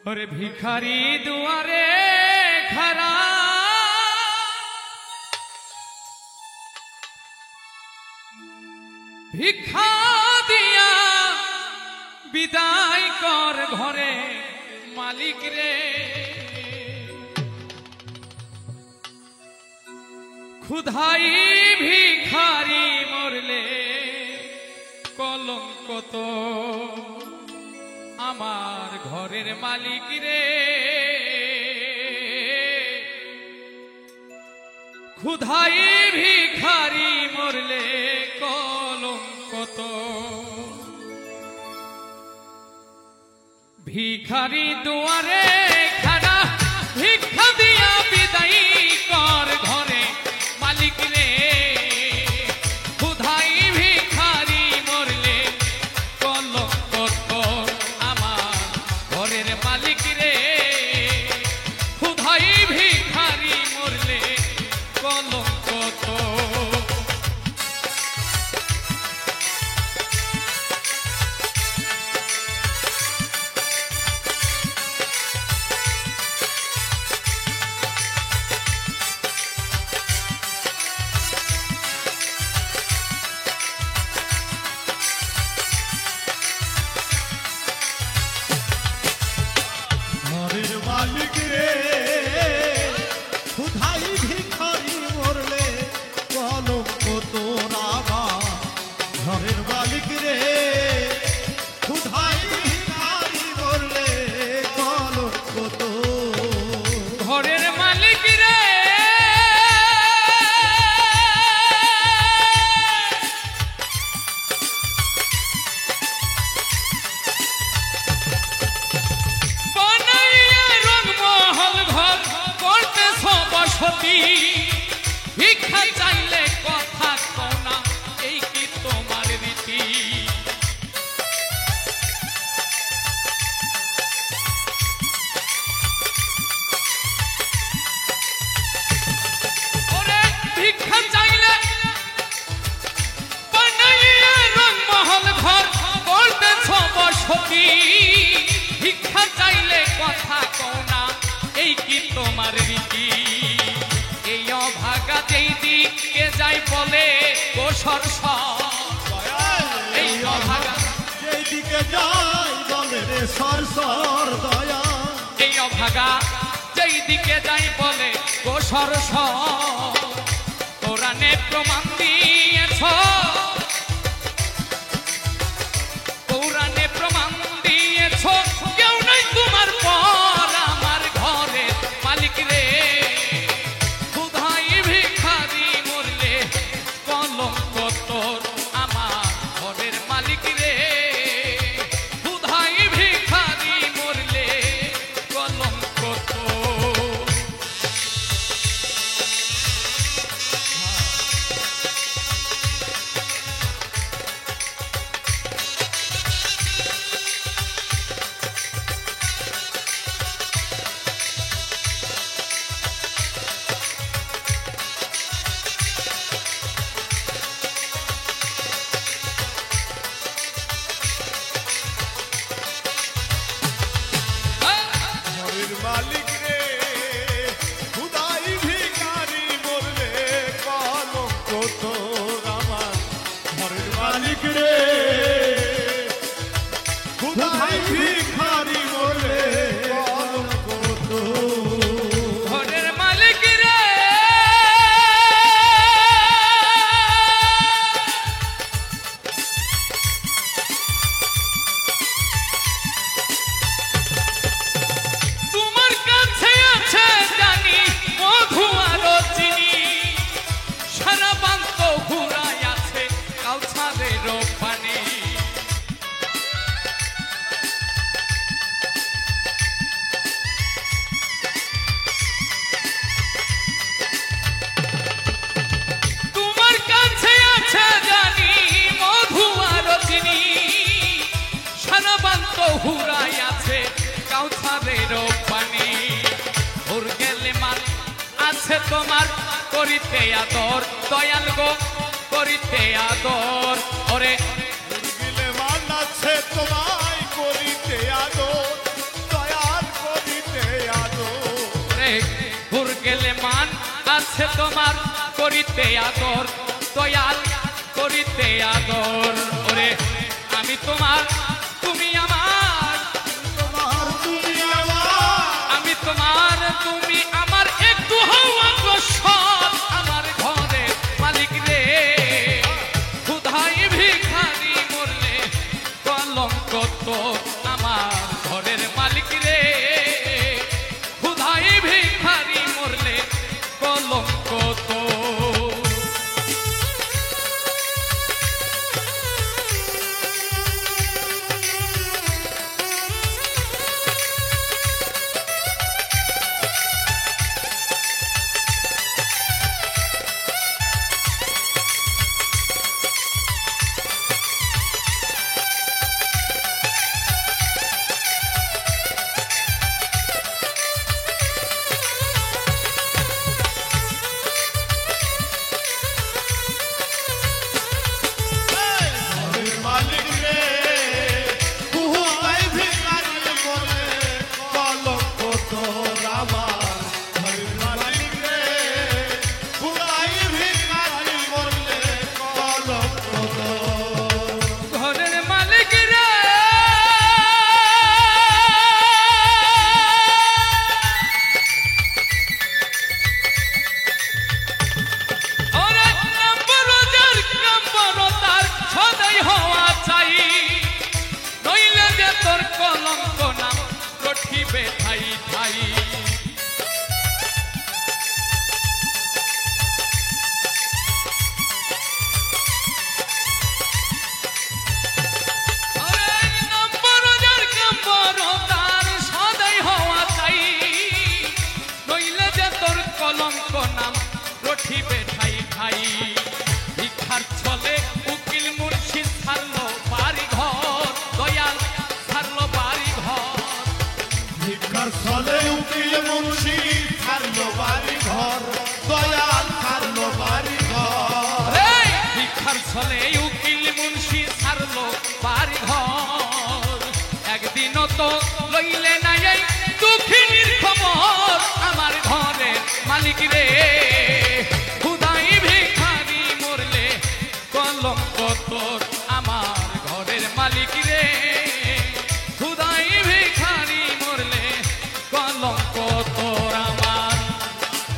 ওরে ভিখারি দুয়ারে খাড়া ভিক্ষা দিয়া বিদায় কর ঘরে মালিক রে ক্ষুধাই ভিখারি মরলে কলঙ্ক তো আমার ঘরের মালিক রে ক্ষুধাই ভিখারি মরলে কলঙ্ক তো ভিখারি দুয়ারে খাড়া ভিক্ষা দিয়া বিদায় কর ঘরে মালিক রে ক্ষুধাই ভিখারি মরলে কলঙ্ক তো আমার ঘরের মালিক রে ক্ষুধাই ভিখারি মরলে কলঙ্ক তো मालिक रे खुदाई भिखारी मोरले कलंक तोर आमार घरेर मालिक रे खुदाई भिखारी मोरले कलंक तोर घरेर मालिक रे ভিক্ষা চাইলে কথা কও না এই কি তোমার রীতি ওরে ভিক্ষা চাইলে বানাইয়া রংমহল ঘর করতেছ বসতি ভিক্ষা চাইলে কথা কও না এই কি তোমার রীতি ভাগা যেই দিকে যাই বলে গোসর এই অভাগা যেই দিকে যাই বলে রে সর সর দয়া এই অভাগা যেই দিকে যাই বলে গোসর কোরআনে প্রমাণ দিয়েছ কোরআনে প্রমাণ দিয়েছ কেউ নাই তোমার পর আমার ঘরে মালিক রে मालिक रे खुदाई भिखारी मोरले कलंक तोर आमार घरेर मालिक रे खुदाई भिखारी मोरले कलंक तोर घरेर मालिक रे হুরাই আছে কাউসারের পানি ওর গেলে মাল আছে তোমার করিতে আদর দয়াল গো করিতে আদর ওরে গেলে মাল আছে তোমায় করিতে আদর দয়াল আছে তোমার করিতে আদর দয়াল করিতে আদর ওরে আমি তোমার তুমি আমার আমি তোমার তুমি আমার একটু হওয়া অগ্রসর আমার ঘরে মালিক রে ক্ষুধায় ভিখারি মরলে কলঙ্ক তো আমার ঘরের মালিক রে ক্ষুধায় ভিখারি মরলে কলঙ্ক তো ঠাই ঠাই কলঙ্ক নাম রঠিবে ঠাই ঠাই ভিক্ষার ছলে উকিল মুর্শিদ ছাড়লো বাড়ি ঘর দয়াল ছাড়লো বাড়ি ঘর ভিক্ষার ছলে উকিল মুর্শিদ ছাড়লো বাড়ি ঘর দয়াল ছাড়লো বাড়ি ঘর ভিক্ষার ছলে উকিল মুর্শিদ ছাড়লো বাড়ি ঘর একদিনও তো লইলে নাই এই দুঃখিনীর খবর আমার ঘরের মালিক রে খুদাই ভিখারি মরলে কলঙ্ক তোর আমার ঘরের মালিক রে খুদাই ভিখারি মরলে কলঙ্ক তোর আমার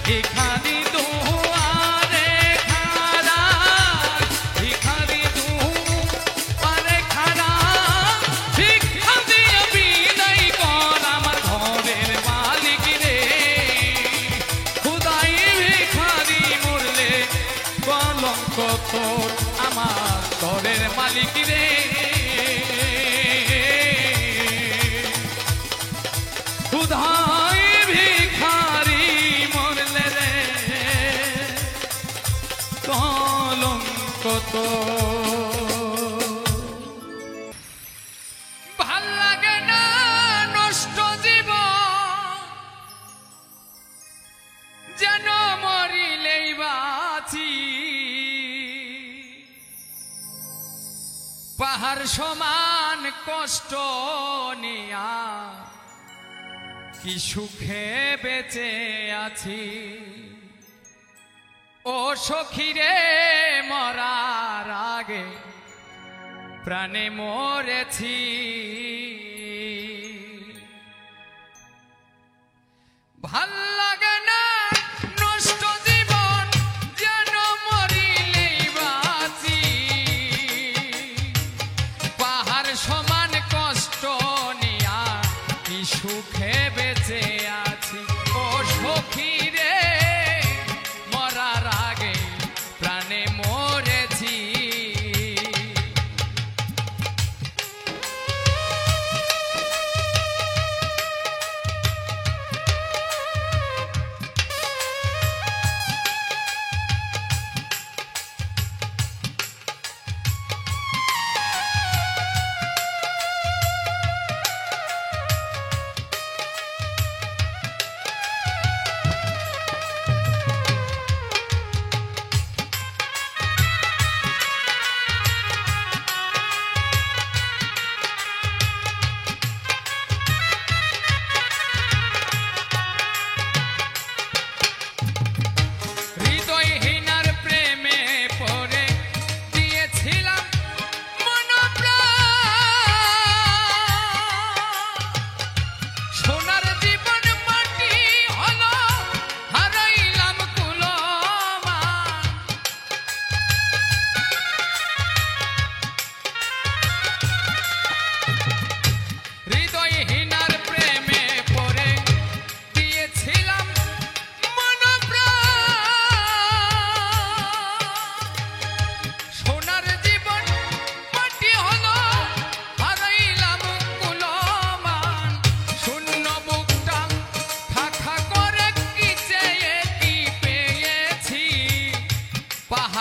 ভিখারি দুয়ারে খাড়া ভিখারি দুয়ারে খাড়া ভিক্ষা দিয়ে বিদায় কর আমার ঘরের মালিক রে খুদাই ভিখারি মরলে কলঙ্ক তোর আমার ঘরের মালিক রে খুদাই ভিখারি মরলে রে কলঙ্ক তোর ভাল লাগে না নষ্ট জীবন যেন মরিলেই বাঁচি পাহাড় সমান কষ্ট নিয়া কি সুখে বেঁচে আছি ও সখীরে মরার আগে প্রাণে মরেছি ভাল লাগে না নষ্ট জীবন যেন মরিলেই বাঁচি পাহাড় সমান কষ্ট নিয়া কি সুখে বেঁচে আছি ও সখী রে মরার আগে প্রাণে মরেছি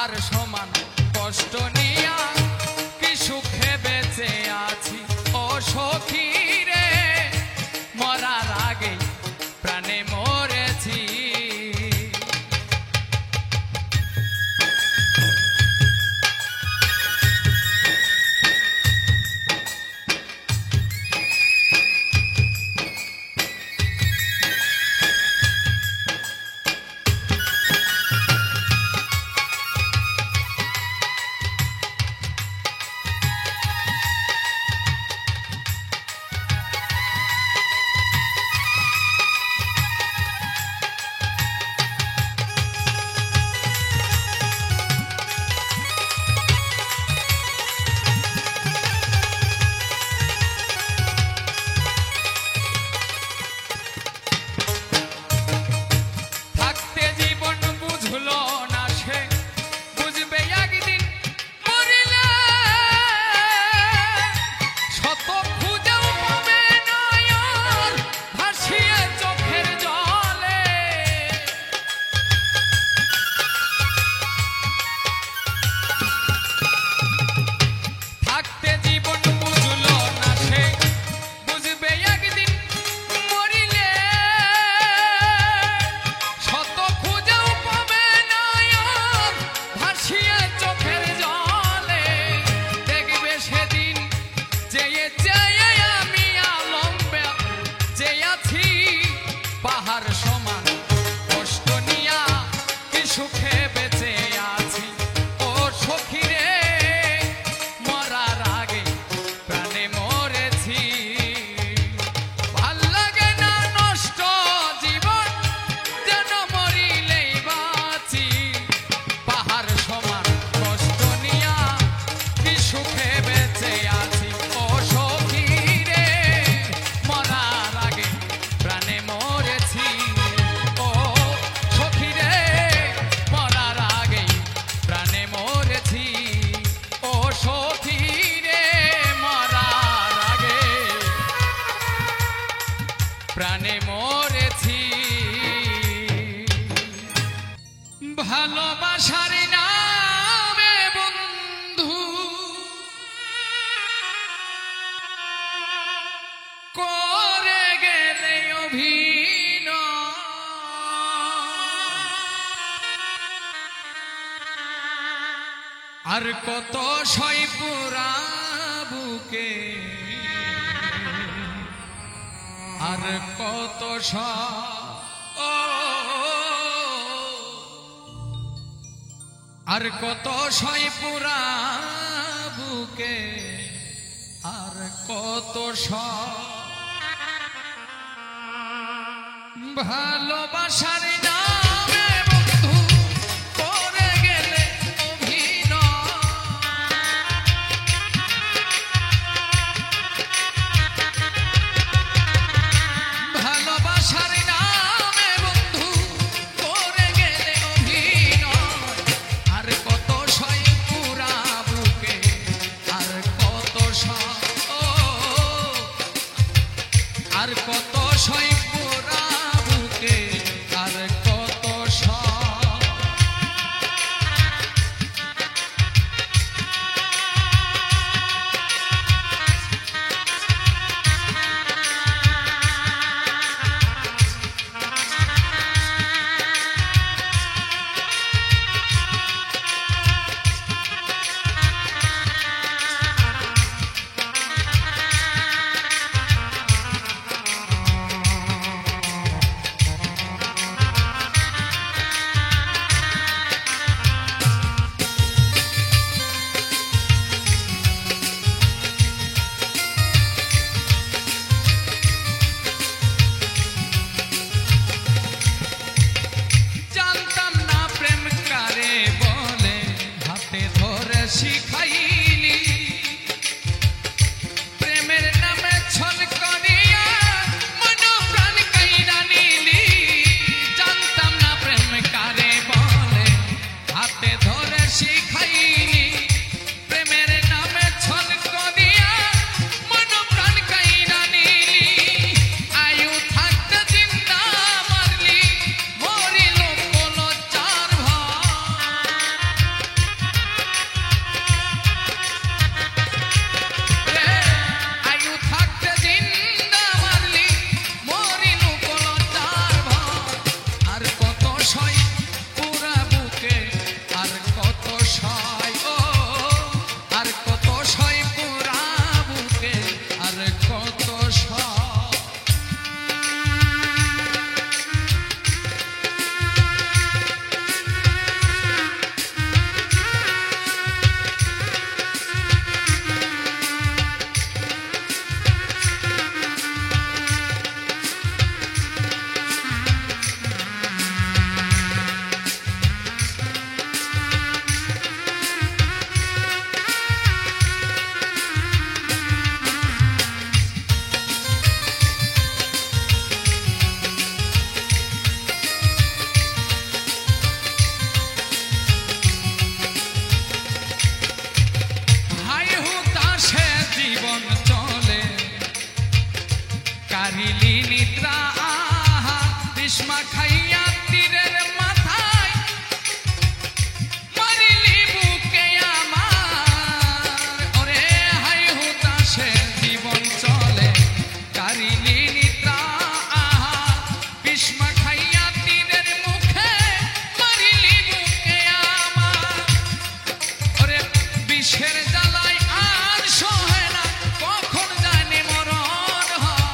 পাহাড় সমান কষ্ট নিয়া কি সুখে বেঁচে আছি ও সখী রে মরার আগে প্রাণে মরেছি প্রাণে মরেছি ভালোবাসার নামে বন্ধু করে গেলে অভিনয় আর কত সই পুরা বুকে আর কত আর কত সই পুরা বুকে আর কত ভালোবাসার নামে বন্ধু করে গেলে অভিনয় ভালোবাসার নামে বন্ধু করে গেলে অভিনয় আর কত সই পুরা বুকে আর কত আর কত সই পুরা বুকে আর কত কারিলি নিদ্রা আহা বিষ্মা খাইয়া তীরের মাথায় মারিলি বুকে আমার ওরে হাই হুতাশে জীবন চলে কারিলি নিদ্রা আহা বিষ্মা খাইয়া তীরের মুখে মারিলি বুকে আমার ওরে বিষের জ্বালায় আর সহে না কখন জানি মরণ হয়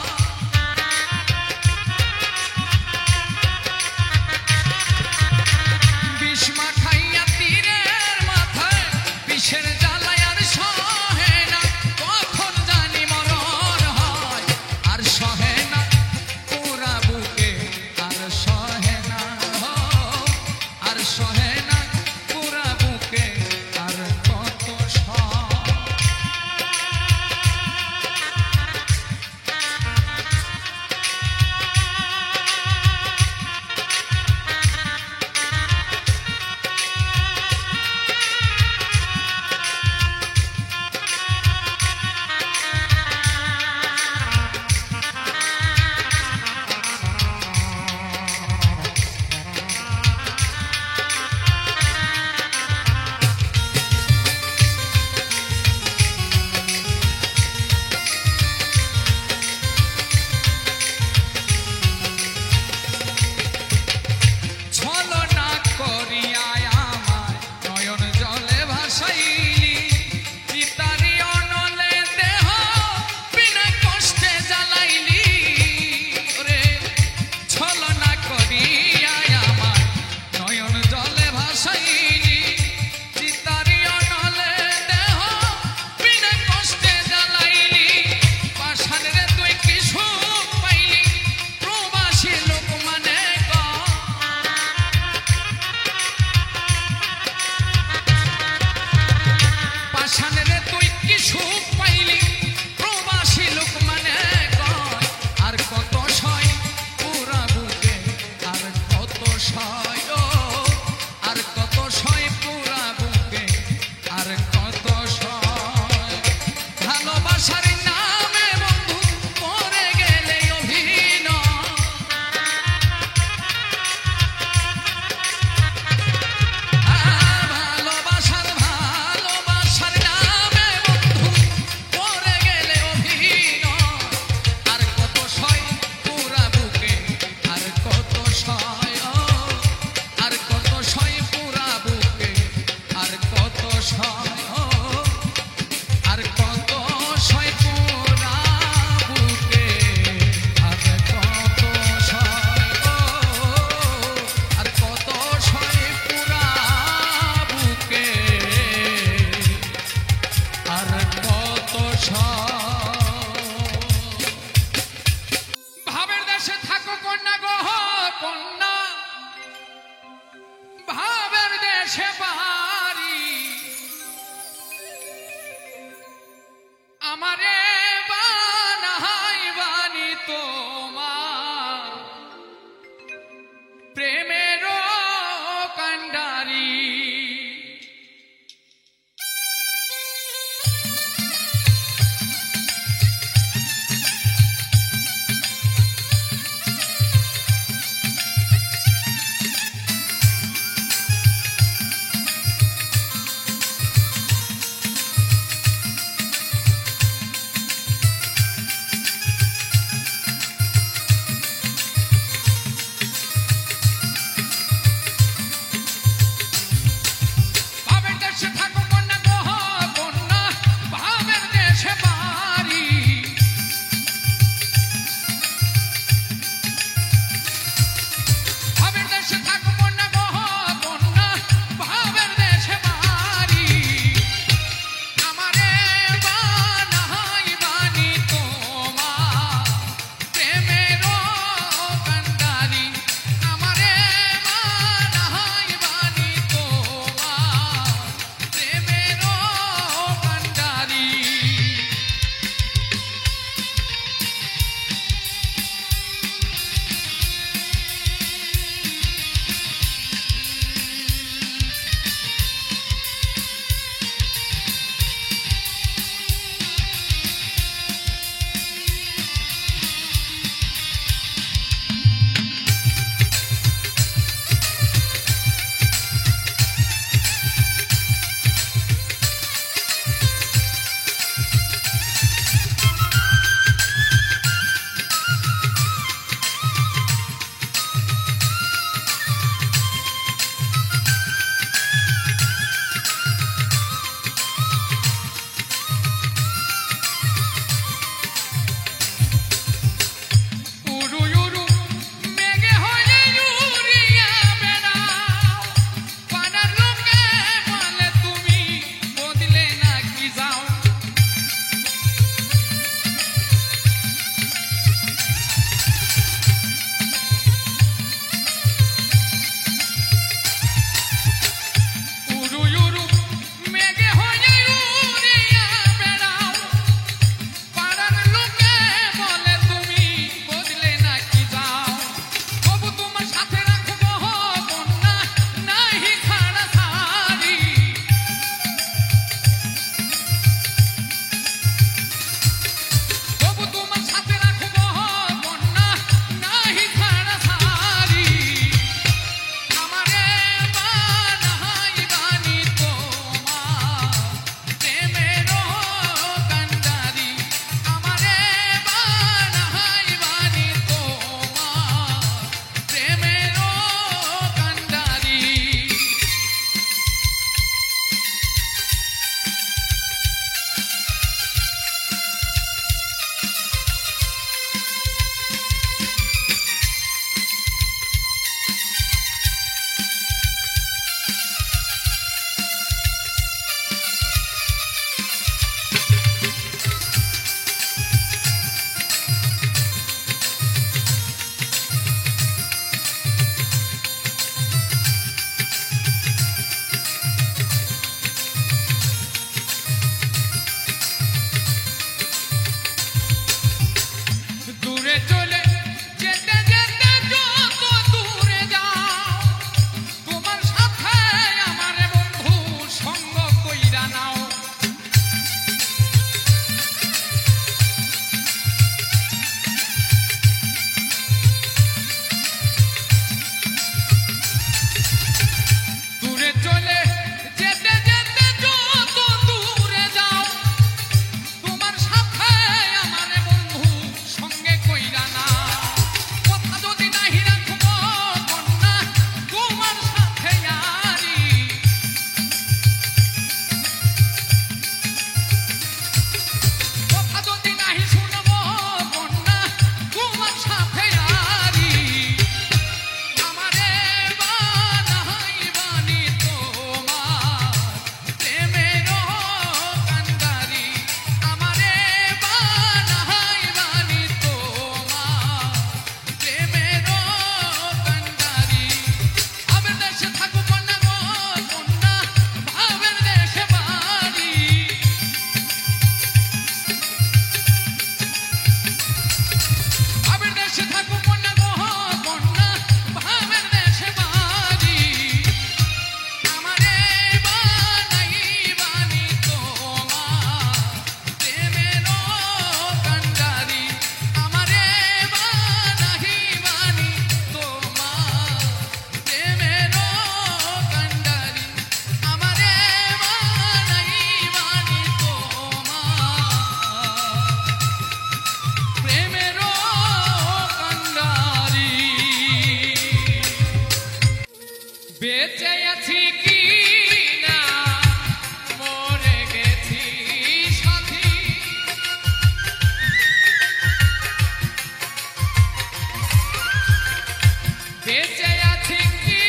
বেঁচে আছি কি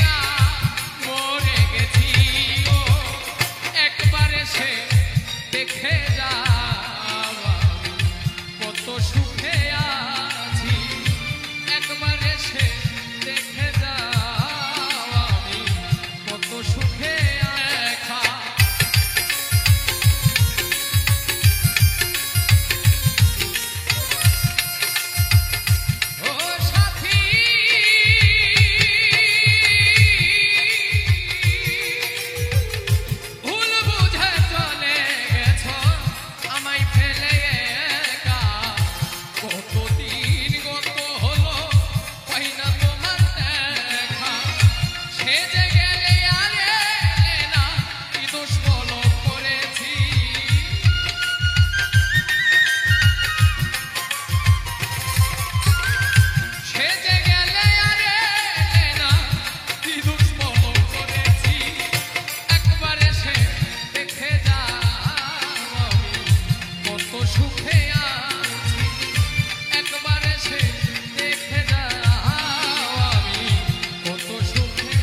না মরে গেছি ও একবার এসে দেখে যাও আমি কত সুখে আছি একবার এসে দেখে যাও আমি কত সুখে একা ও সাথী ভুল বুঝে চলে গেছো আমায় ফেলে একা কতদিন গত হলো পাই না তোমার দেখা সেজে গেলে আর এলে না কি দোষ বলো করেছি সেজে গেলে আর এলে না কি দোষ বলো করেছি একবার এসে দেখে যাও আমি কত সুখে আছি একবার এসে দেখে যাও আমি কত সুখে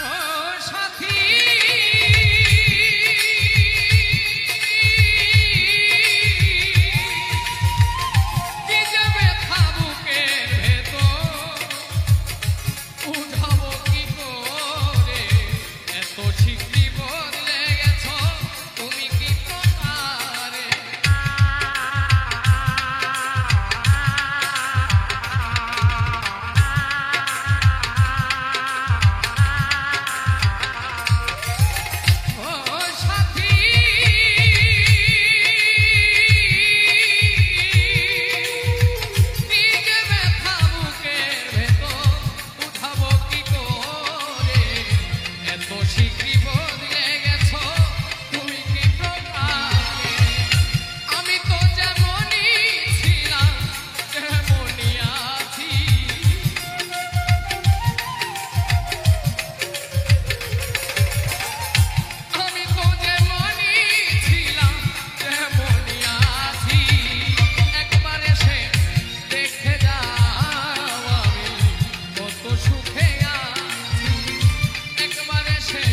ও সাথী কি যে ব্যথা বুকের ভেতর উঠাবো কি করে এত শিগগিরি বদলে গেছো তুমি কি প্রকারে ও সাথী কি যে ব্যথা বুকের ভেতর উঠাবো কি করে এত শিগগিরি বদলে গেছো তুমি কি প্রকারে আমি তো যেমনই ছিলাম তেমনই আছি আমি তো যেমনই ছিলাম তেমনই আছি একবার এসে দেখে যাও আমি কত সুখে আছি একবার এসে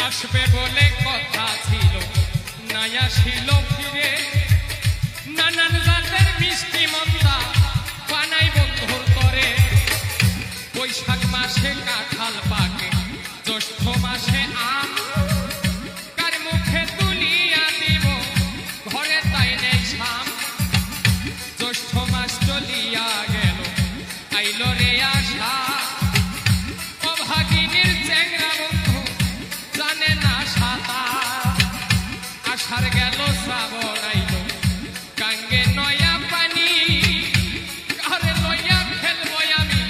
আসবে বলে কথা ছিল নাই আসিল ফিরে নানান জাতের মিষ্টি মন্দা বানাই বন্ধুর তরে বৈশাখ মাসে কাঁঠাল পাকে জ্যৈষ্ঠ মাসে আম কার মুখে তুলিয়া দিব ঘরে তাই নেই শাম জ্যৈষ্ঠ মাস চলিয়া গেল আইল রে আশা অভাগিনীর চেংরা বন্ধু জানে না সাঁতার আষাঢ় গেল শ্রাবণ আইল গাঙ্গে নয়া পানি কারে লইয়া খেলবো আমি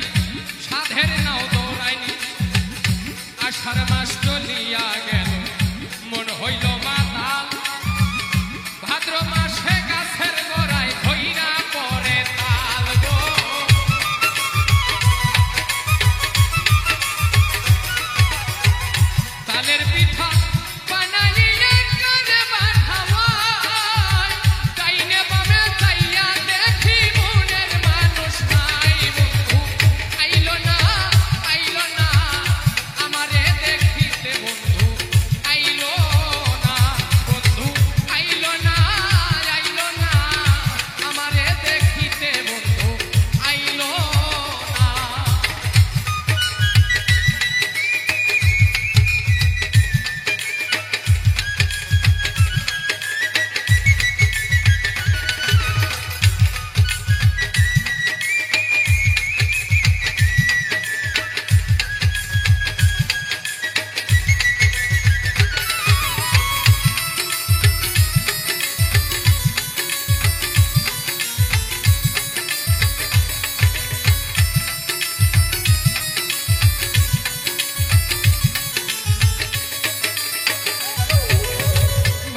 সাধের নাও দৌড়াইনি আষাঢ় মাস চলিয়া গেল মন হইল মাতাল ভাদ্র মাসে গাছের গোড়ায় ধইরা পড়ে তাল গো তালের পিঠা বানাইয়া করে বাঁধাবাই তাইনে বামে যাইয়া দেখি মনের মানুষ নাই বন্ধু আইলো না আমারে দেখিতে বন্ধু আইলো না বন্ধু আইলো না আমারে দেখিতে বন্ধু আইলো না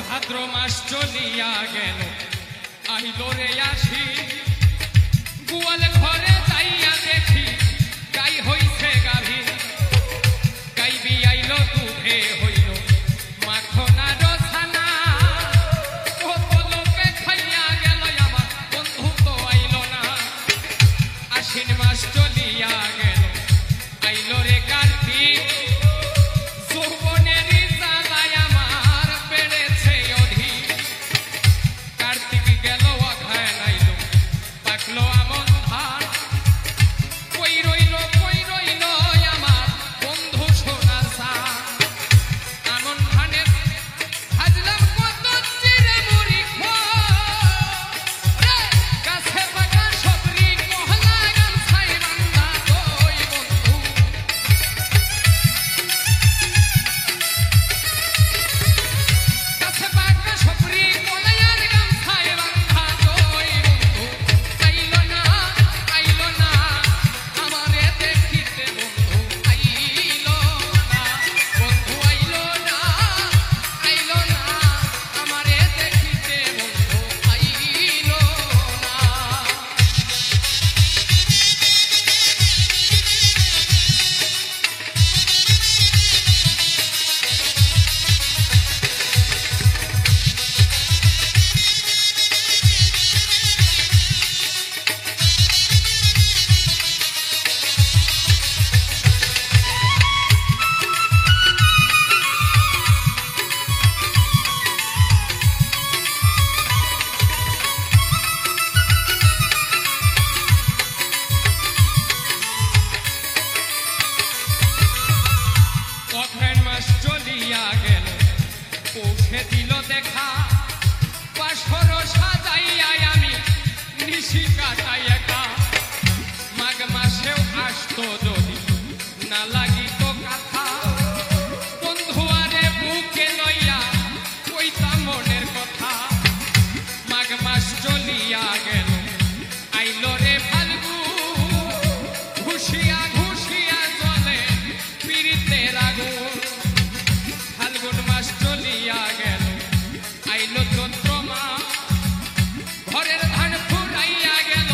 ভাদ্র মাস চলিয়া গেল আইলো রে আসি গোয়াল ঘরে যাইয়া দেখি গাই হইছে গাভী গাই বিয়াইল দুধে হইল মাখন আর ছানা কত লোকে খাইয়া গেল আমার বন্ধু তো আইল না আশ্বিন মাস চলিয়া গেল আইলো রে কার্তিক যৌবনেরই জ্বালায় আমার বেড়েছে অধিক কার্তিক গেল অঘায় নাইল পাকলো আমন ধান কই রইল আমার বন্ধু সোনার সান আমন ধানে ভাজলাম কত চিড়ে মুড়ি গাছে পাকা সবরি কহলা গামছায় বান্ধা কই বন্ধু গাছে পাকা সবরি কলায়ার গামছায় বান্ধা কই বন্ধু আইলো না আমারে দেখিতে বন্ধু আইলো না বন্ধু আইলো না আমারে দেখিতে বন্ধু আইলো না অঘ্রাণ মাস চলিয়া গেল পৌঁছে দিল দেখা বাসর সাজাইয়া আমি নিশি কাটাই একা মাঘ মাসেও আসতো যদি না লাগিত কথা বন্ধু আরে বুকে লইয়া কইতা মনের কথা মাঘ মাস চলিয়া গেল আইলো রে ফাল্গুন ঘুষিয়া জলে পীড়িতের আগুন ফাল্গুন মাস চলিয়া গেল আইলো চৈত্র মাস ঘরের ধান ফুরাইয়া গেল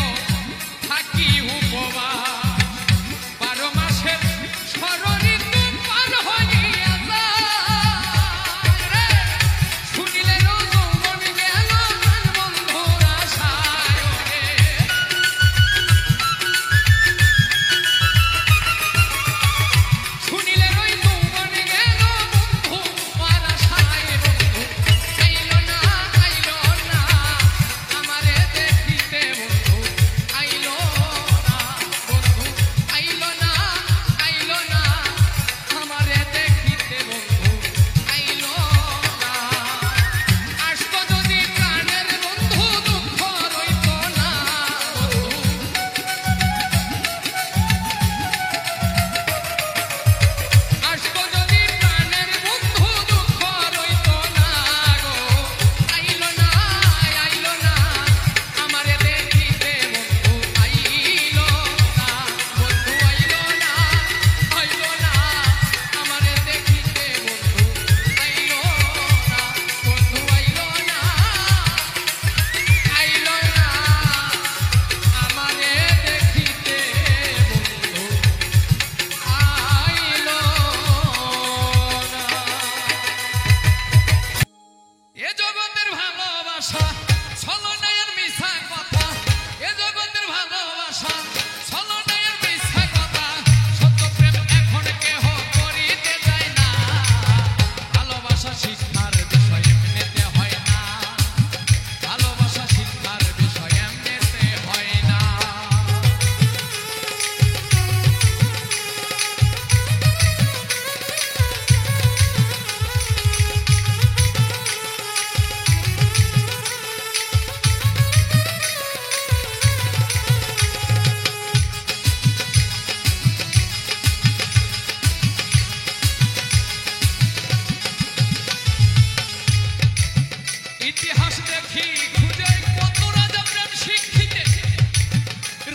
ইতিহাস দেখি খুঁজে কত রাজা প্রেম শিক্ষিতে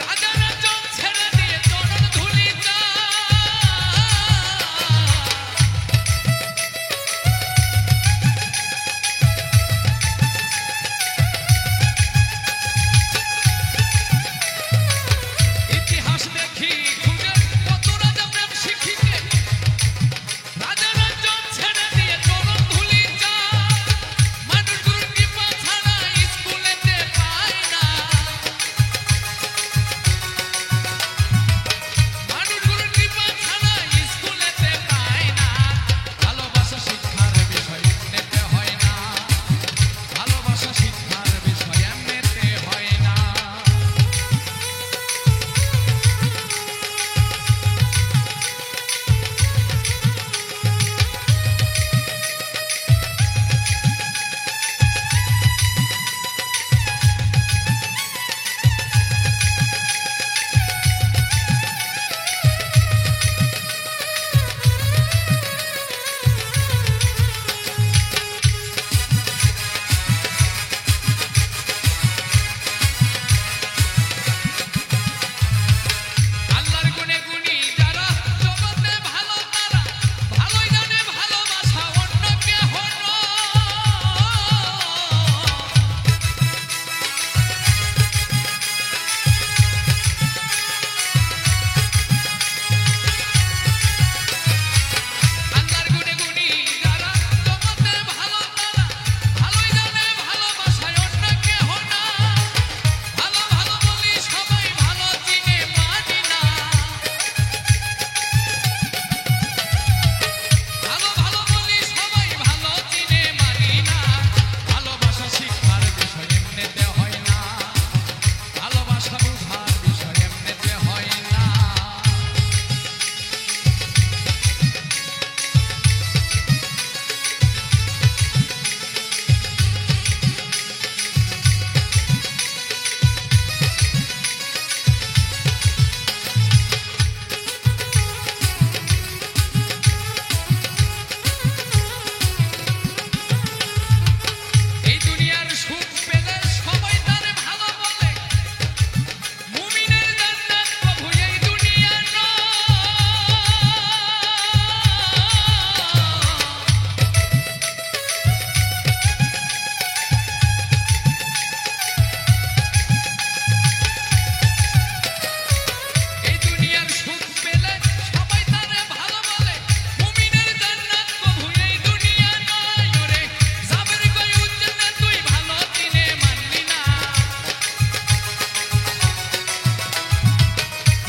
রাজারা জন ছেড়ে দিয়ে চরণ ধুলি ইতিহাস দেখি খুঁজে কত রাজা প্রেম শিক্ষিতে রাজারা জন ছেড়ে দিয়ে চরণ ধুলি মানুষগুলোর কৃপা ছাড়া স্কুলেতে পায় না মানুষগুলোর কৃপা ছাড়া স্কুলেতে পায় না ভালোবাসা শিক্ষার বিষয় এমনিতে হয় না ভালোবাসা শিক্ষার বিষয় এমনিতে হয় না আল্লাহর গুণে গুণী যারা জগতে ভালো তারা ভালোই জানে ভালোবাসা অন্য কেহ আল্লাহর গুণে গুণী যারা জগতে ভালো তারা ভালোই জানে ভালোবাসা অন্য কেহ না ভালো ভালো বলি সবাই ভালো চিনে মানি না ভালো ভালো বলি সবাই ভালো চিনে মানি না ভালোবাসা শিক্ষার বিষয় এমনিতে হয় না ভালোবাসা বুঝার বিষয় এমনিতে হয় না এই দুনিয়ার সুখ পেলে সবাই তারে ভালো বলে মুমিনের জান্নাত প্রভু এই দুনিয়া নয় এই দুনিয়ার সুখ পেলে সবাই তারে ভালো বলে মুমিনের জান্নাত প্রভু এই দুনিয়া নয় ওরে যাবের কই উজ্জনে তুই ভালো চিনে মানলি না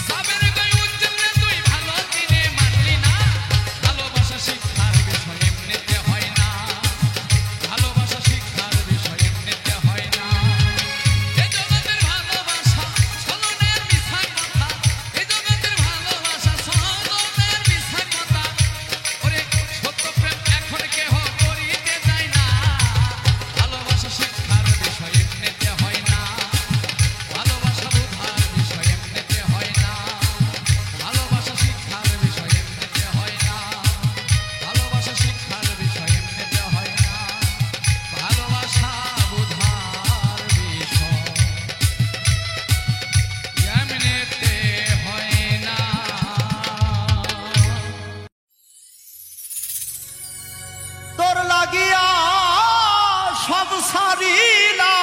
যাবের কই উজ্জনে তুই ভালো চিনে মানলি না ভালোবাসা শিক্ষার বিষয় এমনিতে হয় না ভালোবাসা শিক্ষার বিষয় এমনিতে হয় না এ জগতের ভালোবাসা ছলনের মিথ্যা কথা এ জগতের ভালোবাসা ছলনের মিথ্যা কথা ওরে সত্য প্রেম এখন কেহ করিতে যায় না ভালোবাসা শিক্ষার বিষয় এমনিতে হয় না ভালোবাসা বোঝার বিষয় এমনিতে হয় না ভালোবাসা শিক্ষার বিষয় এমনিতে হয় না ভালোবাসা শিক্ষার বিষয় এমনিতে হয় না ভালোবাসা বোঝার বিষয় এমনিতে হয় না তোর লাগিয়া সব সারিলা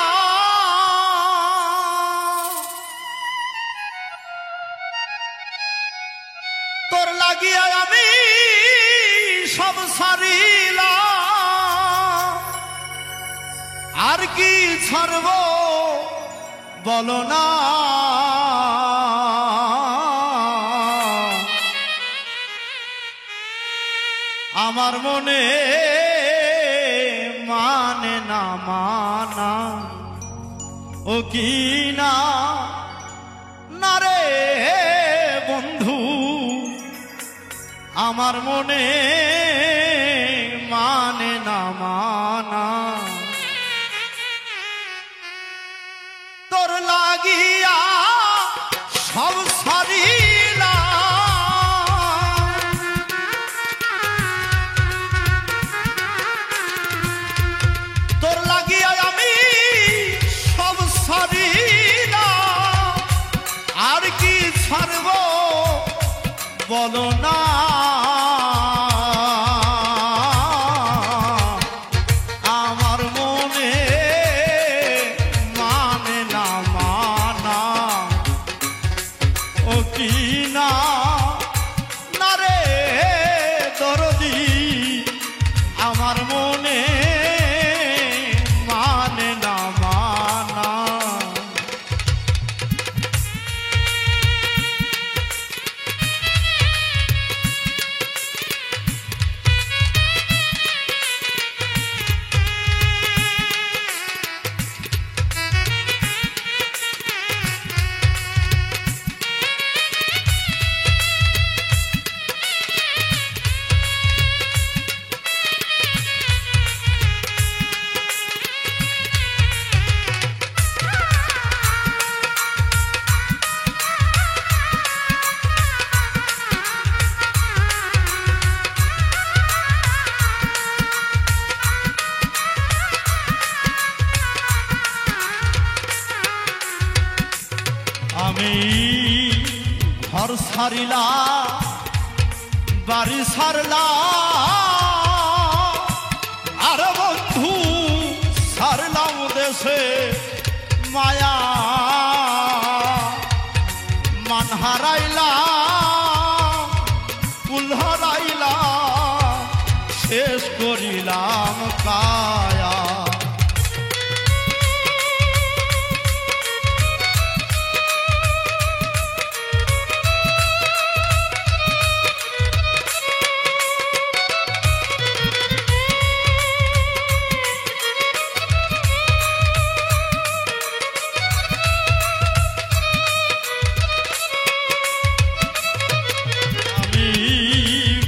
তোর লাগিয়া আমি সব সারিলা আর কি ছাড়ব বলো না আমার মনে মানে না মানা ও কি না না রে বন্ধু আমার মনে মানে না মানা তোর লাগিয়া সব সারিলা তোর লাগিয়া বলো না আমার মনে মানে না মানা ও কি না না রে দরদি আমার মনে মানে না মানা আমি ঘর ছাড়িলা বাড়ি ছাড়লা আর বন্ধু ছাড়লাম দেশে মায়া মান হারাইলা কুল হারাইলা শেষ করিলাম কায়া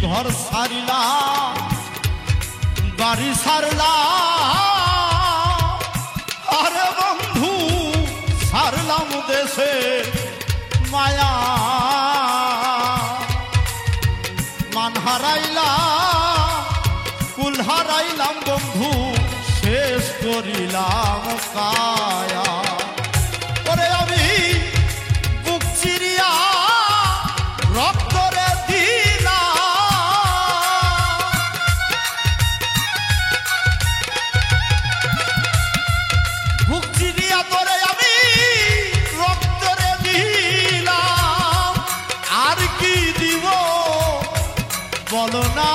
ঘর ছাড়িলা বাড়ি ছাড়লা আরে বন্ধু ছাড়লাম দেশে মায়া মান হারাইলা কুল হারাইলাম বন্ধু শেষ করিলাম কায়া ওরে আমি বুক চিরিয়া রক্তরে বলো না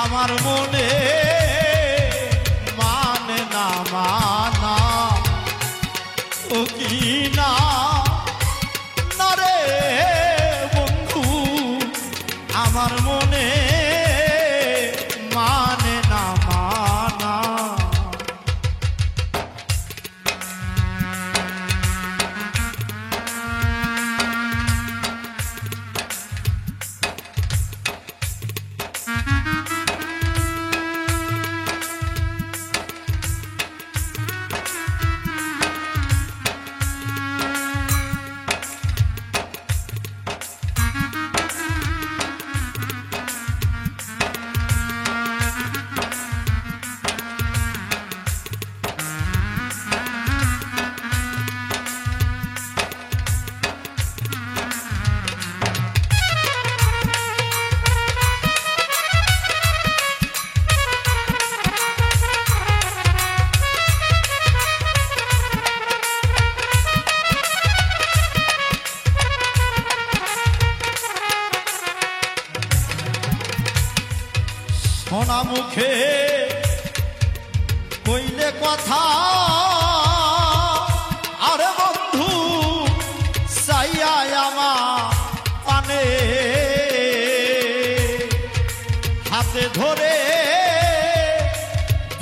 আমার মনে মানে না মানা ও কি না না রে বন্ধু আমার মনে মানে না মানা সোনা মুখে কইলে কথা আরে বন্ধু চাইয়া আমার পানে হাতে ধরে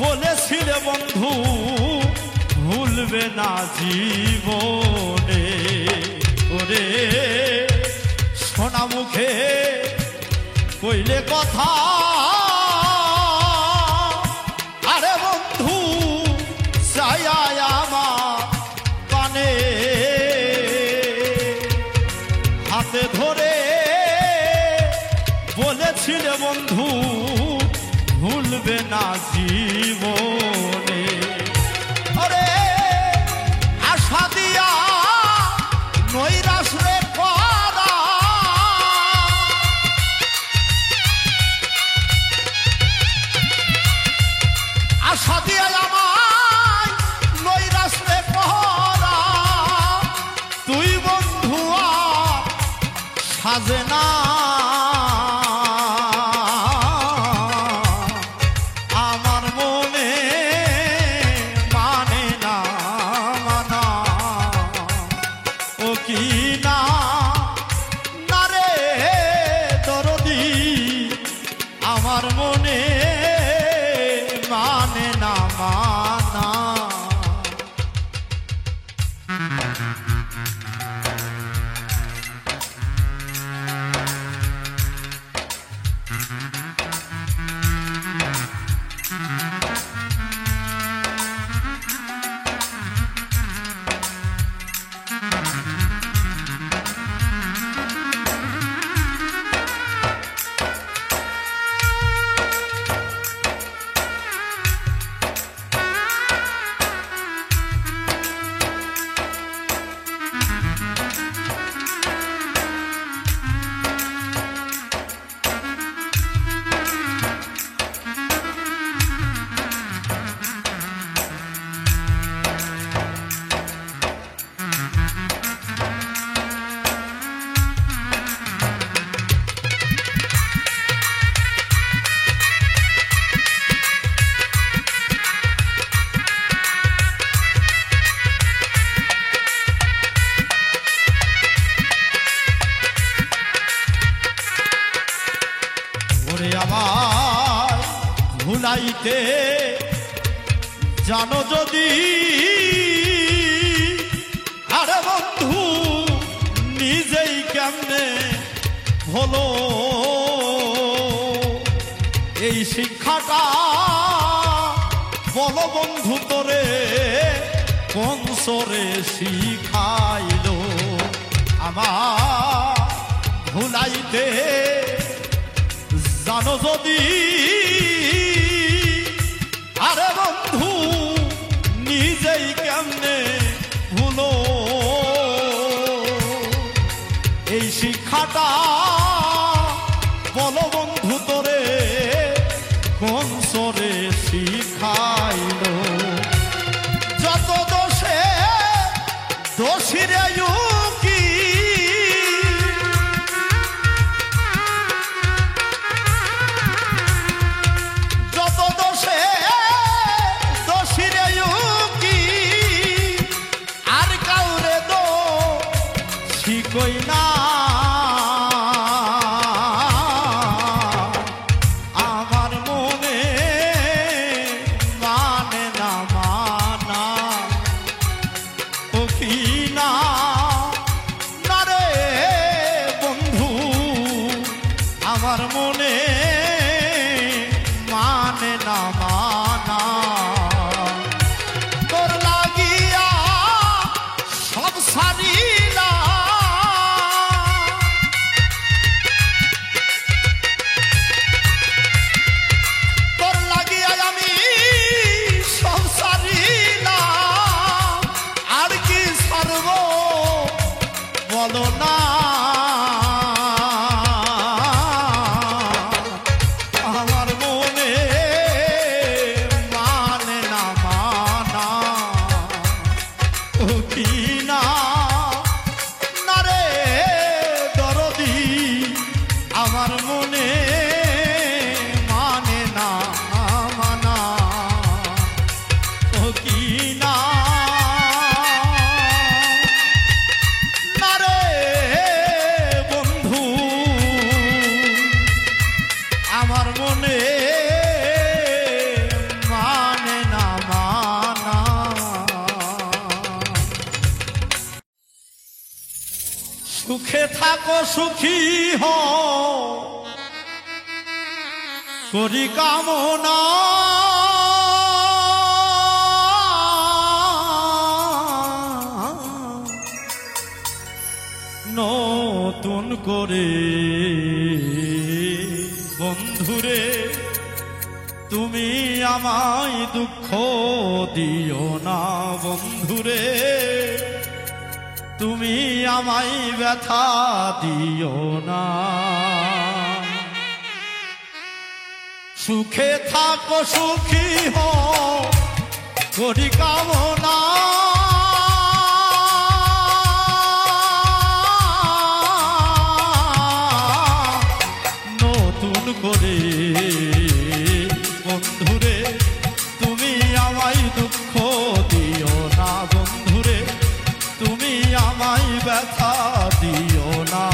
বলেছিলে বন্ধু ভুলবে না জীবনে ওরে সোনা মুখে কইলে কথা আরে বন্ধু চাইয়া আমার কানে হাতে ধরে বলেছিলে বন্ধু ভুলবে না জীবনে আরে আশা দিয়া না আমার মনে মানে না মানা ও কি না না রে দরদি আমার মনে মানে না মানা আমার ভুলাইতে জানো যদি আরে বন্ধু নিজেই কেমনে হলো এই শিক্ষাটা বলো বন্ধু তোরে কোন সরে শিখাইলো আমার ভুলাইতে জানো যদি আরে বন্ধু নিজেই কেমনে ভুলো এই শিক্ষাটা বলো বন্ধু তোরে কোন সরে শিখাইলো যত দোষে দোষীরে কি কই না আমার মনে মানে না মানা ও কি না না রে বন্ধু আমার মনে মানে না মানা তোর লাগিয়া সব সারিলা বলো না আমার মনে মানে না মানা ও কি না না রে দরদি আমার মনে মানে না মানা ও কি না আমার মনে মানে না মানা সুখে থাকো সুখী হও করি কামনা নতুন করে বন্ধুরে তুমি আমায় দুঃখ দিও না বন্ধুরে তুমি আমায় ব্যথা দিও না সুখে থাকো সুখী হও করি কামনা করে বন্ধুরে তুমি আমায় দুঃখ দিও না বন্ধুরে তুমি আমায় ব্যথা দিও না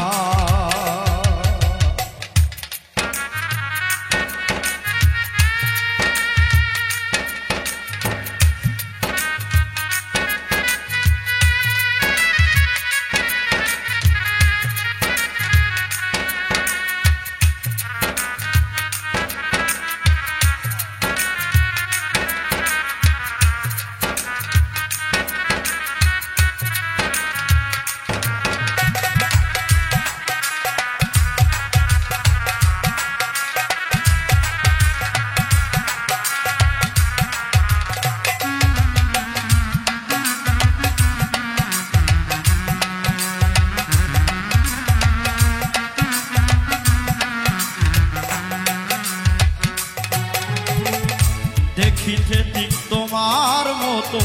দেখিতে ঠিক তোমার মতো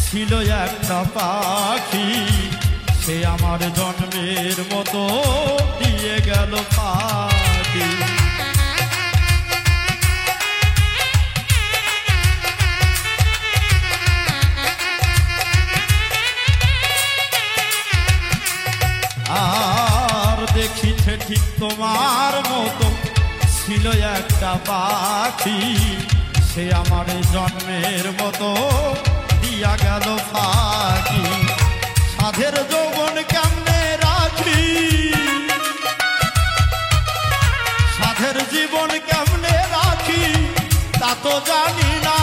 ছিল একটা পাখি সে আমার জন্মের মতো দিয়ে গেল পাখি আর দেখিতে ঠিক তোমার মতো ছিল একটা পাখি সে আমার জন্মের মতো দিয়া গেল ফাঁকি সাধের যৌবন কেমনে রাখি সাধের জীবন কেমনে রাখি তা তো জানি না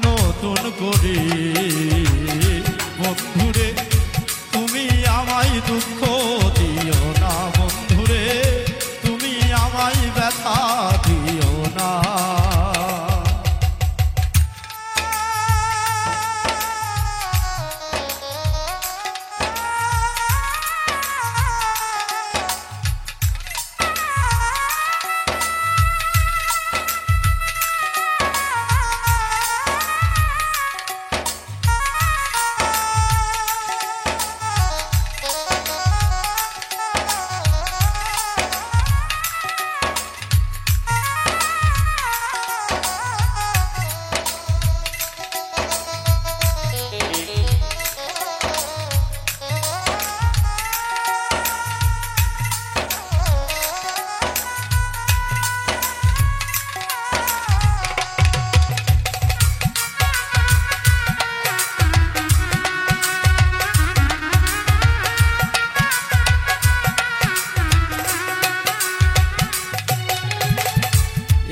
নতুন করে বন্ধুরে তুমি আমায় দুঃখ দিও না বন্ধুরে তুমি আমায় ব্যথা দিও না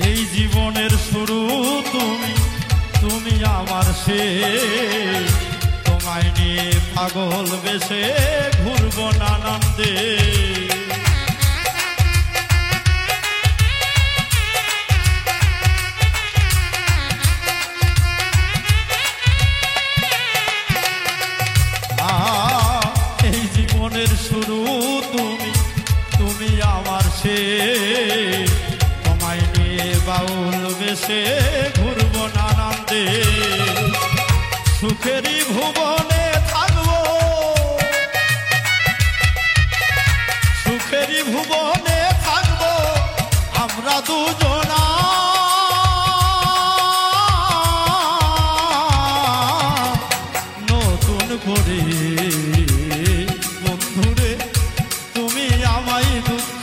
এই জীবনের শুরু তুমি তুমি আমার শেষ তোমায় নিয়ে পাগল বেশে ঘুরবো নানান্দে এই জীবনের শুরু তুমি তুমি আমার শেষ তোমায় নিয়ে বাউল বেশে ঘুরবো নানান্দে সুখেরই ভুবনে থাকবো সুখেরই ভুবনে থাকবো আমরা দুজনা নতুন করে বন্ধুরে তুমি আমায় দুঃখ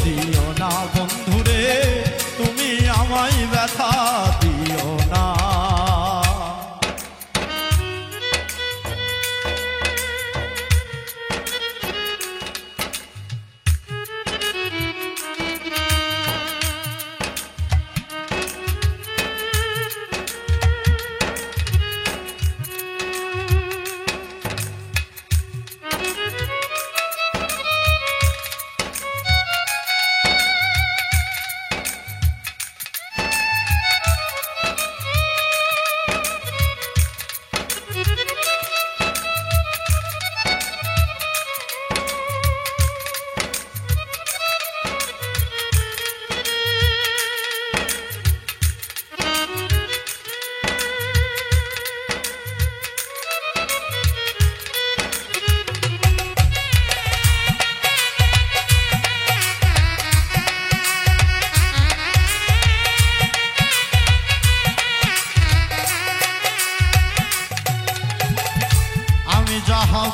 দিও না বন্ধুরে তুমি আমায় ব্যথা দিও না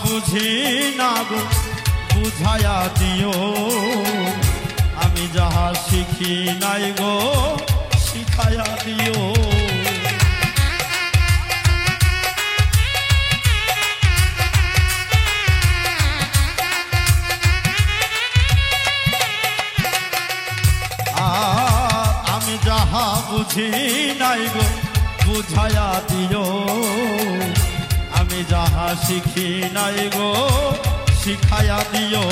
বুঝি না গো বুঝায়া দিও, আমি যাহা শিখি নাই গো শিখায়া দিও। আমি যাহা বুঝি নাই গো বুঝায়া দিও, আমি যাহা শিখি নাই গো শিখায়া দিও।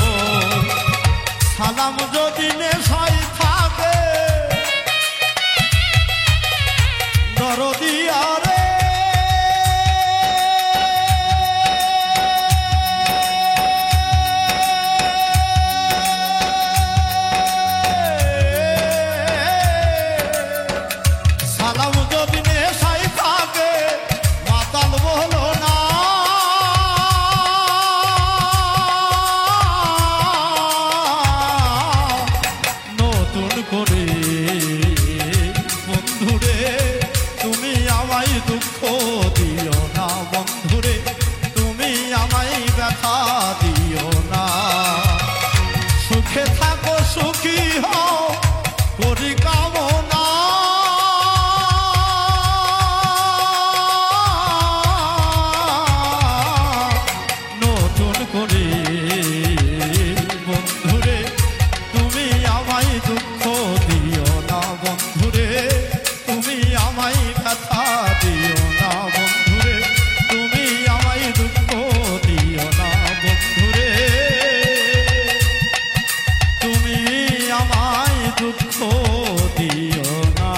সালাম যদি নেশাই থাকে দরদিয়া রে, সালাম যদি নেশাই থাকে মাতাল বলো না, নতুন করে বন্ধুরে তুমি আমায় দুঃখ দিও না, বন্ধুরে তুমি আমায় ব্যথা দিও না। সুখে থাকো সুখী হও করি কামনা, নতুন করে বন্ধুরে তুমি আমায় দুঃখ দিও না, বন্ধুরে তুমি আমায় ব্যথা দিও না, বন্ধুরে তুমি আমায় দুঃখ দিও না, বন্ধুরে তুমি আমায় দুঃখ দিও না।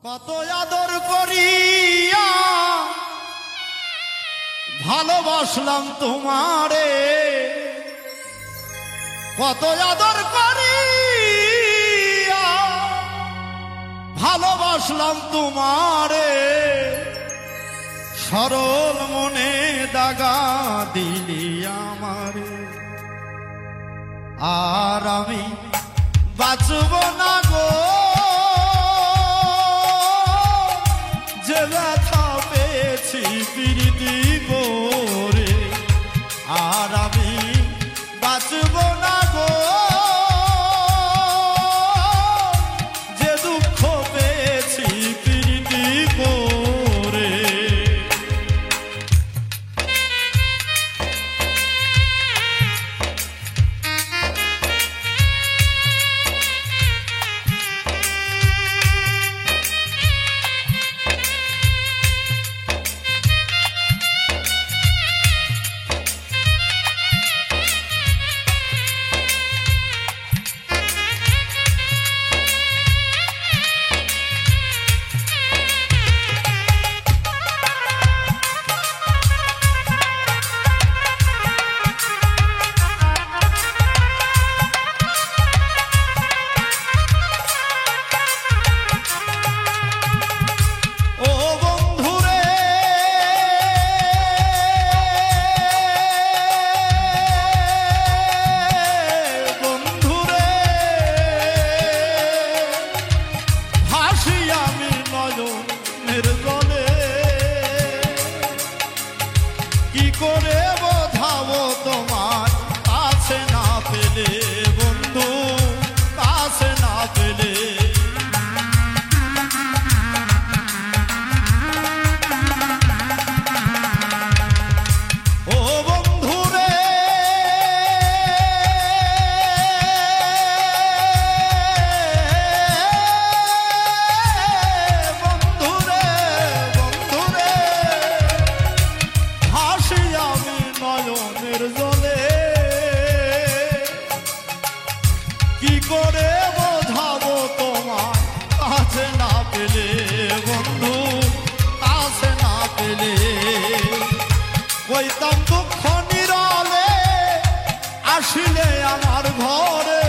কত আদর করিয়া ভালোবাসলাম তোমারে, কত আদর করিয়া ভালোবাসলাম তোমারে, সরল মনে দাগা দিলি আমারে। আর আমি বাঁচব না গো যে ব্যথা পেয়েছি প্রীতি করে, আর আমি বাঁচব না গো যে দুঃখ পেয়েছি প্রীতি করে। কইতাম দুঃখ নিরলে আসিলে আমার ঘরে,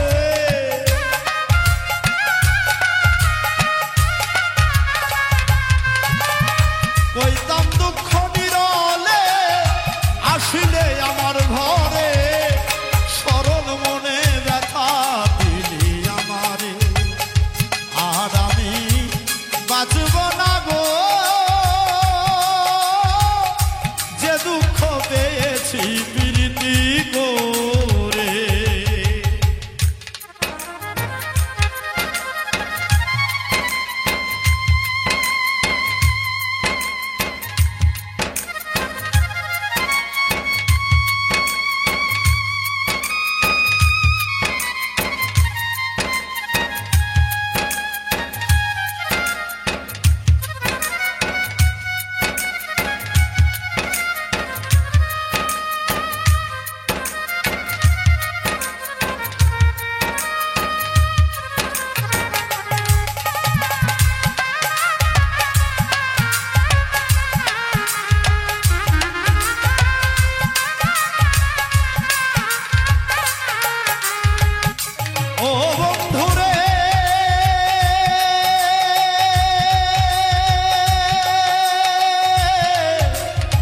কইতাম দুঃখ নিরলে আসিলে আমার ঘরে, সরল মনে ব্যথা দিলি আমারে। আর আমি বাঁচব না গো যে দুঃখ পেয়েছি প্রীতি করে।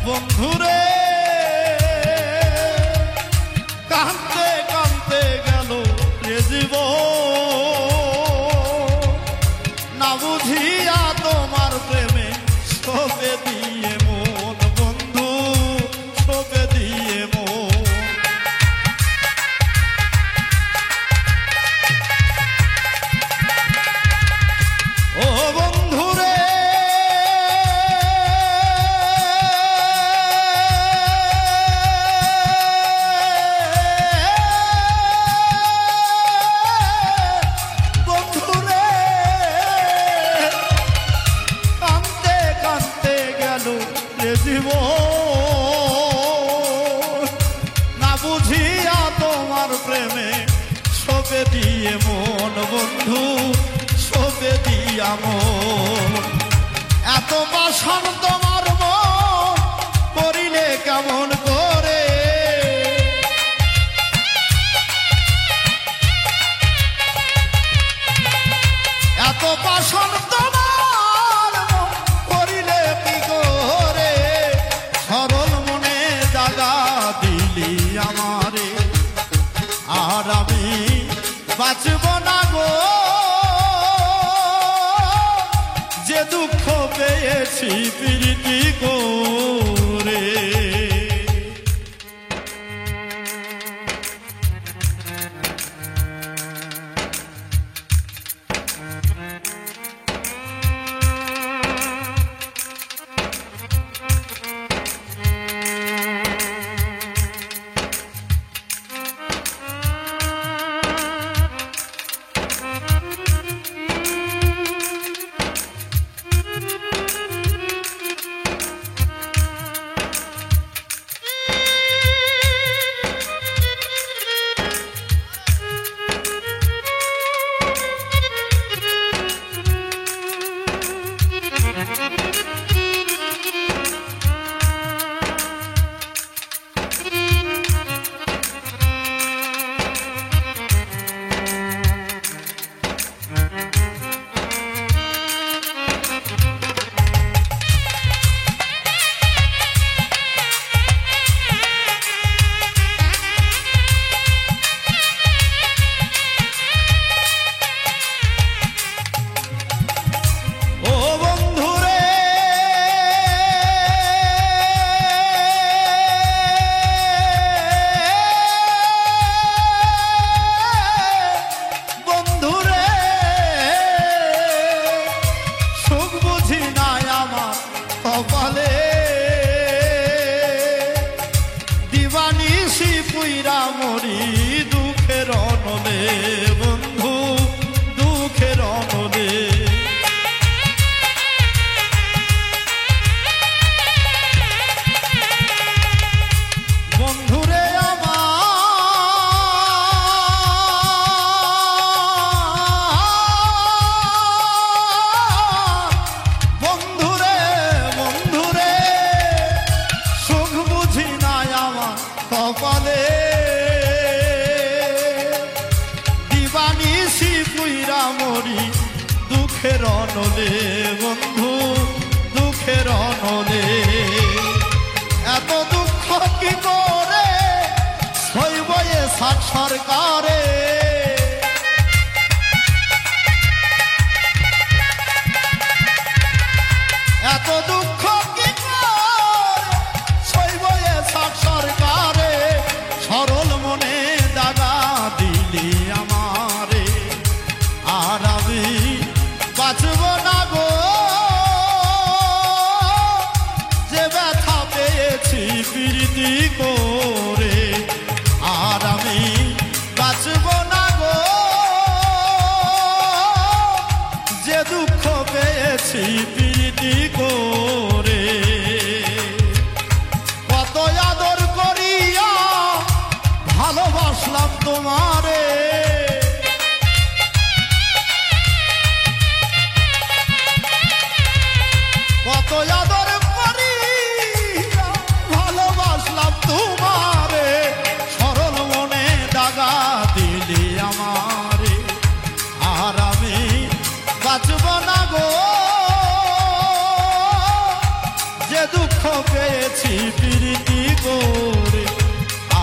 বন্ধুরে কাঁদতে কাঁদতে গেল রে জীবন, না বুঝিয়া তোমার প্রেমে সপে দিয়ে মন, বন্ধু সপে দিয়ে মন। ও বন্ধুরে না বুঝিয়া তোমার প্রেমে সপে দিয়ে মন, বন্ধু সপে দিয়া মন। এত বাসন তোমার মন করিলে কেমন করে, এত বাসন তোমার মন করিলে কি করে, সরল মনে জাগা দিলি আমারে, আর আমি বাঁচব না গো, যে দুঃখ পেয়েছি প্রীতি করে। কপালে দিবানিশি পুইরা মরি দুঃখের অনলে, বন্ধু দুঃখের অনলে। বন্ধুরে কপালে দিবানিশি পুইরা মরি দুঃখের অনলে, বন্ধু দুঃখের অনলে। এত দুঃখ কি করে সইব এ সরকারে, এত দুঃখ কি করে সইব এ প্রীতি করে আর আমি বাঁচব না গো যে দুঃখ পেয়েছি প্রীতি করে কত আদর করিয়া ভালোবাসলাম তোমারে কত আদর করিয়া ভালোবাসলাম তোমারে সরল মনে দাগা দিলি আমারে আর আমি বাঁচব না গো যে দুঃখ পেয়েছি প্রীতি করে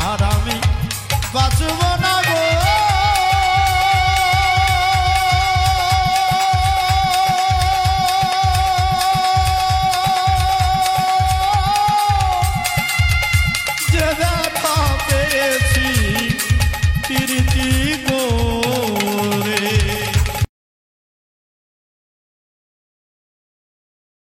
আর আমি বাঁচব না গো